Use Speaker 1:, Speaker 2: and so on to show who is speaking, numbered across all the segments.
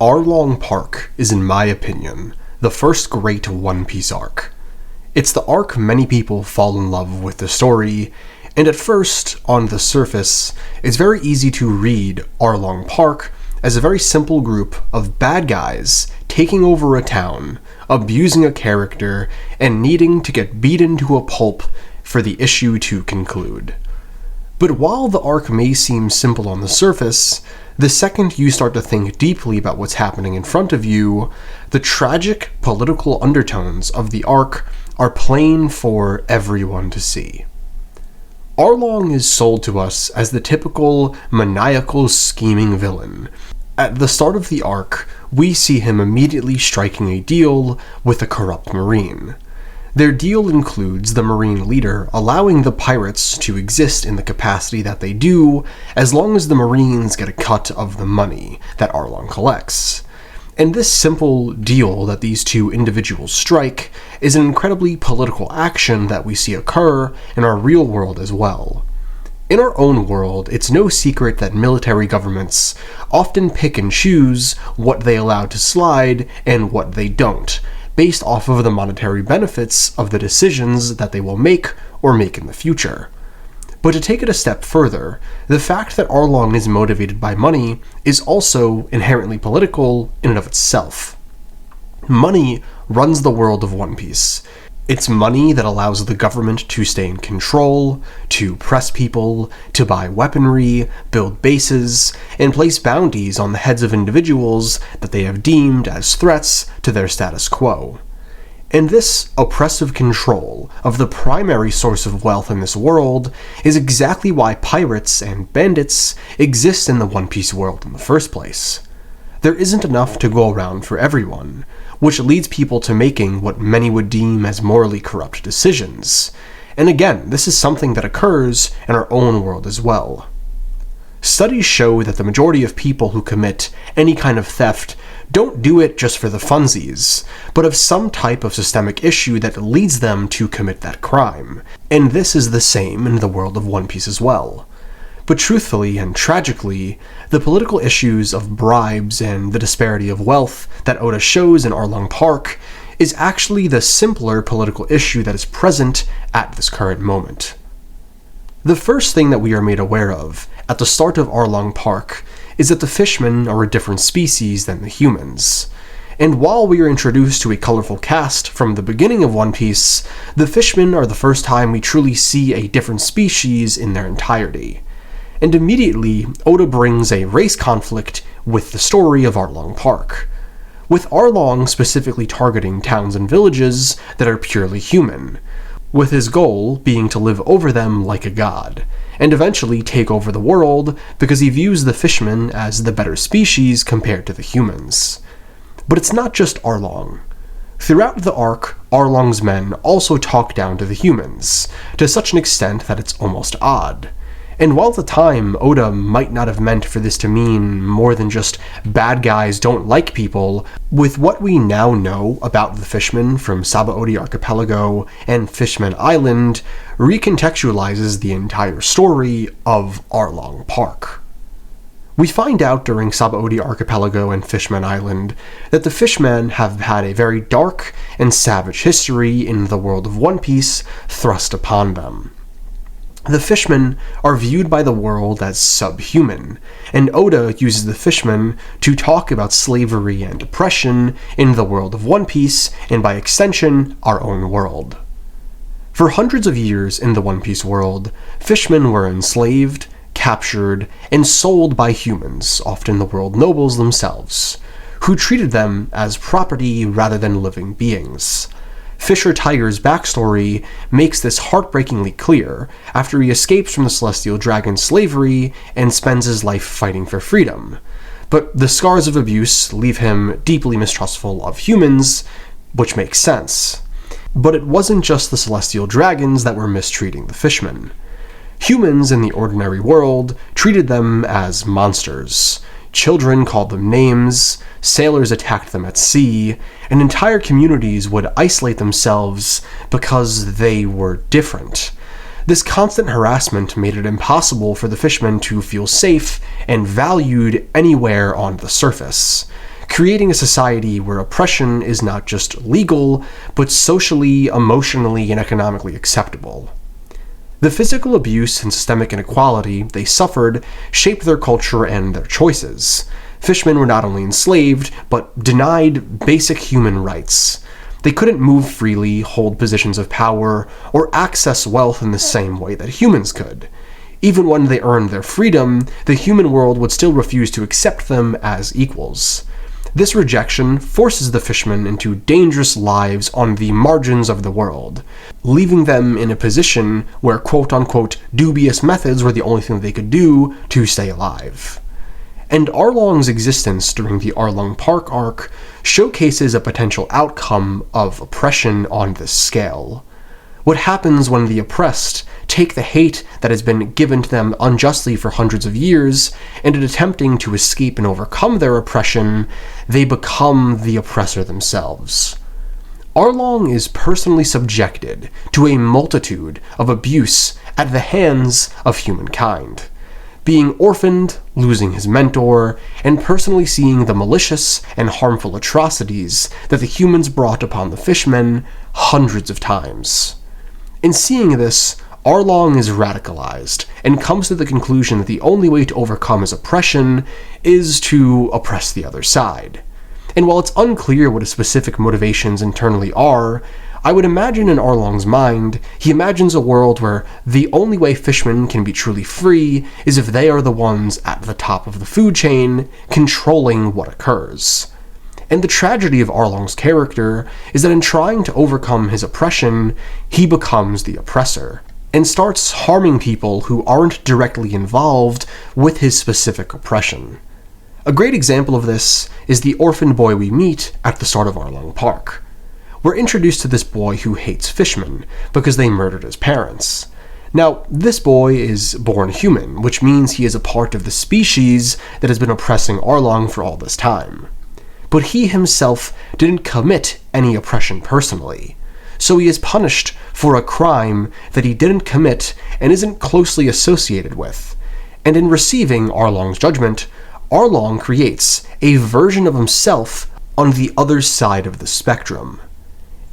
Speaker 1: Arlong Park is, in my opinion, the first great One Piece arc. It's the arc many people fall in love with the story, and at first, on the surface, it's very easy to read Arlong Park as a very simple group of bad guys taking over a town, abusing a character, and needing to get beaten to a pulp for the issue to conclude. But while the arc may seem simple on the surface, the second you start to think deeply about what's happening in front of you, the tragic political undertones of the arc are plain for everyone to see. Arlong is sold to us as the typical maniacal scheming villain. At the start of the arc, we see him immediately striking a deal with a corrupt Marine. Their deal includes the Marine leader allowing the pirates to exist in the capacity that they do, as long as the Marines get a cut of the money that Arlong collects. And this simple deal that these two individuals strike is an incredibly political action that we see occur in our real world as well. In our own world, it's no secret that military governments often pick and choose what they allow to slide and what they don't, based off of the monetary benefits of the decisions that they will make or make in the future. But to take it a step further, the fact that Arlong is motivated by money is also inherently political in and of itself. Money runs the world of One Piece. It's money that allows the government to stay in control, to press people, to buy weaponry, build bases, and place bounties on the heads of individuals that they have deemed as threats to their status quo. And this oppressive control of the primary source of wealth in this world is exactly why pirates and bandits exist in the One Piece world in the first place. There isn't enough to go around for everyone, which leads people to making what many would deem as morally corrupt decisions. And again, this is something that occurs in our own world as well. Studies show that the majority of people who commit any kind of theft don't do it just for the funsies, but of some type of systemic issue that leads them to commit that crime. And this is the same in the world of One Piece as well. But truthfully and tragically, the political issues of bribes and the disparity of wealth that Oda shows in Arlong Park is actually the simpler political issue that is present at this current moment. The first thing that we are made aware of at the start of Arlong Park is that the fishmen are a different species than the humans. And while we are introduced to a colorful cast from the beginning of One Piece, the fishmen are the first time we truly see a different species in their entirety. And immediately, Oda brings a race conflict with the story of Arlong Park, with Arlong specifically targeting towns and villages that are purely human, with his goal being to live over them like a god, and eventually take over the world because he views the fishmen as the better species compared to the humans. But it's not just Arlong. Throughout the arc, Arlong's men also talk down to the humans, to such an extent that it's almost odd. And while at the time Oda might not have meant for this to mean more than just bad guys don't like people, with what we now know about the fishmen from Sabaody Archipelago and Fishman Island, recontextualizes the entire story of Arlong Park. We find out during Sabaody Archipelago and Fishman Island that the fishmen have had a very dark and savage history in the world of One Piece thrust upon them. The fishmen are viewed by the world as subhuman, and Oda uses the fishmen to talk about slavery and oppression in the world of One Piece, and by extension, our own world. For hundreds of years in the One Piece world, fishmen were enslaved, captured, and sold by humans, often the world nobles themselves, who treated them as property rather than living beings. Fisher Tiger's backstory makes this heartbreakingly clear after he escapes from the Celestial Dragon's slavery and spends his life fighting for freedom. But the scars of abuse leave him deeply mistrustful of humans, which makes sense. But it wasn't just the Celestial Dragons that were mistreating the fishmen. Humans in the ordinary world treated them as monsters. Children called them names, sailors attacked them at sea, and entire communities would isolate themselves because they were different. This constant harassment made it impossible for the fishmen to feel safe and valued anywhere on the surface, creating a society where oppression is not just legal, but socially, emotionally, and economically acceptable. The physical abuse and systemic inequality they suffered shaped their culture and their choices. Fishmen were not only enslaved, but denied basic human rights. They couldn't move freely, hold positions of power, or access wealth in the same way that humans could. Even when they earned their freedom, the human world would still refuse to accept them as equals. This rejection forces the fishmen into dangerous lives on the margins of the world, leaving them in a position where quote-unquote dubious methods were the only thing they could do to stay alive. And Arlong's existence during the Arlong Park arc showcases a potential outcome of oppression on this scale. What happens when the oppressed take the hate that has been given to them unjustly for hundreds of years, and in attempting to escape and overcome their oppression, they become the oppressor themselves. Arlong is personally subjected to a multitude of abuse at the hands of humankind, being orphaned, losing his mentor, and personally seeing the malicious and harmful atrocities that the humans brought upon the fishmen hundreds of times. In seeing this, Arlong is radicalized and comes to the conclusion that the only way to overcome his oppression is to oppress the other side. And while it's unclear what his specific motivations internally are, I would imagine in Arlong's mind, he imagines a world where the only way fishmen can be truly free is if they are the ones at the top of the food chain, controlling what occurs. And the tragedy of Arlong's character is that in trying to overcome his oppression, he becomes the oppressor, and starts harming people who aren't directly involved with his specific oppression. A great example of this is the orphaned boy we meet at the start of Arlong Park. We're introduced to this boy who hates fishmen because they murdered his parents. Now, this boy is born human, which means he is a part of the species that has been oppressing Arlong for all this time. But he himself didn't commit any oppression personally, so he is punished for a crime that he didn't commit and isn't closely associated with. And in receiving Arlong's judgment, Arlong creates a version of himself on the other side of the spectrum.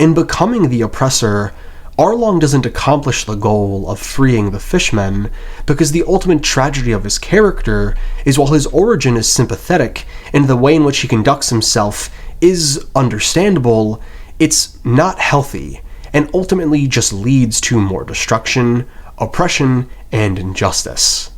Speaker 1: In becoming the oppressor, Arlong doesn't accomplish the goal of freeing the fishmen, because the ultimate tragedy of his character is while his origin is sympathetic and the way in which he conducts himself is understandable, it's not healthy, and ultimately just leads to more destruction, oppression, and injustice.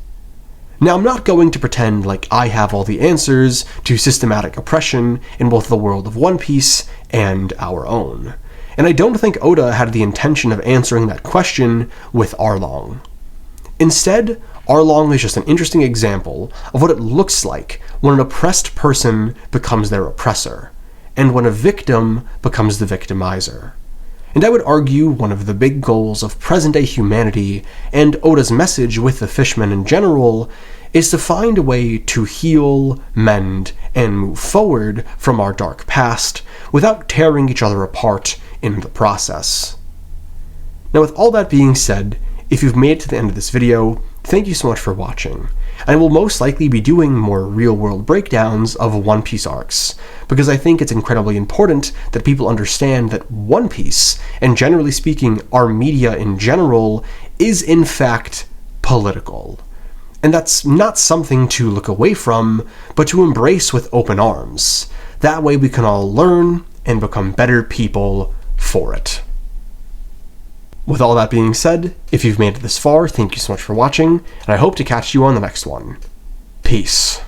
Speaker 1: Now, I'm not going to pretend like I have all the answers to systematic oppression in both the world of One Piece and our own. And I don't think Oda had the intention of answering that question with Arlong. Instead, Arlong is just an interesting example of what it looks like when an oppressed person becomes their oppressor, and when a victim becomes the victimizer. And I would argue one of the big goals of present-day humanity, and Oda's message with the fishmen in general, is to find a way to heal, mend, and move forward from our dark past without tearing each other apart in the process. Now, with all that being said, if you've made it to the end of this video, thank you so much for watching. I will most likely be doing more real-world breakdowns of One Piece arcs, because I think it's incredibly important that people understand that One Piece, and generally speaking, our media in general, is in fact political. And that's not something to look away from, but to embrace with open arms. That way we can all learn and become better people for it. With all that being said, if you've made it this far, thank you so much for watching, and I hope to catch you on the next one. Peace.